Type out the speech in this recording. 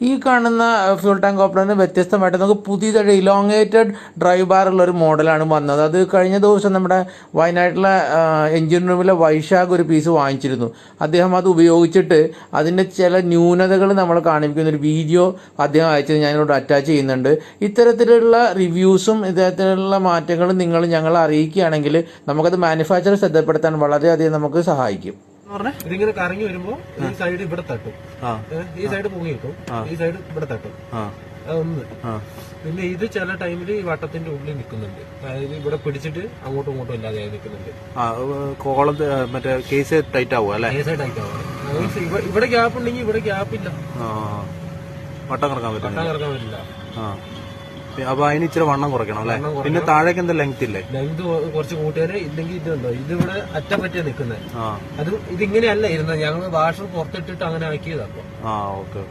ഈ കാണുന്ന fuel tank ഓപ്പണറിന് വ്യത്യസ്തമായിട്ട് നമുക്ക് പുതിയതായിട്ട് ഇലോങ്ങേറ്റഡ് ഡ്രൈവ് ബാറുള്ള ഒരു മോഡലാണ് വന്നത്. അത് കഴിഞ്ഞ ദിവസം നമ്മുടെ വയനാട്ടിലെ എഞ്ചിൻ റൂമിലെ വൈശാഖ് ഒരു പീസ് വാങ്ങിച്ചിരുന്നു. അദ്ദേഹം അത് ഉപയോഗിച്ചിട്ട് അതിൻ്റെ ചില ന്യൂനതകൾ നമ്മൾ കാണിക്കുന്ന ഒരു വീഡിയോ അദ്ദേഹം അയച്ചത് ഞാനിവിടെ അറ്റാച്ച് ചെയ്യുന്നുണ്ട്. ഇത്തരത്തിലുള്ള റിവ്യൂസും ഇത്തരത്തിലുള്ള മാറ്റങ്ങളും നിങ്ങൾ ഞങ്ങളെ അറിയിക്കുകയാണെങ്കിൽ നമുക്കത് മാനുഫാക്ചർ ശ്രദ്ധപ്പെടുത്താൻ വളരെയധികം നമുക്ക് സഹായിക്കും. ഇതിങ്ങനെ കറങ്ങി വരുമ്പോ ഈ സൈഡ് ഇവിടെ തട്ടും, ഈ സൈഡ് പൊങ്ങി കിട്ടും, ഈ സൈഡ് ഇവിടെ തട്ടും. അതൊന്ന്. പിന്നെ ഇത് ചില ടൈമിൽ ഈ വട്ടത്തിന്റെ ഉള്ളിൽ നിൽക്കുന്നുണ്ട്, അതായത് ഇവിടെ പിടിച്ചിട്ട് അങ്ങോട്ടും ഇങ്ങോട്ടും ഇല്ലാതെ നിൽക്കുന്നുണ്ട്. മറ്റേ കേസ് ടൈറ്റ് ആവും അല്ലെ? കേസ് ടൈറ്റ് ആവും. ഇവിടെ ഗ്യാപ്പ് ഉണ്ടെങ്കിൽ ഇവിടെ ഗ്യാപ്പ് ഇല്ല, വട്ടം കറക്കാൻ പറ്റില്ല. അപ്പൊ അതിന് ഇച്ചിരി വണ്ണം കുറയ്ക്കണം അല്ലെ? പിന്നെ താഴേക്ക് എന്താ ലെങ്ത് ഇല്ലേ? ലെങ്ത് കുറച്ച് കൂട്ടിയാല് ഇല്ലെങ്കിൽ ഇതുണ്ടോ, ഇതിവിടെ അറ്റപ്പറ്റിയാ നിൽക്കുന്നത്. അത് ഇതിങ്ങനെയല്ല ഇരുന്നത്, ഞങ്ങൾ വാഷർ പുറത്തിട്ടിട്ട് അങ്ങനെ ആക്കിയതാ. ഓക്കെ.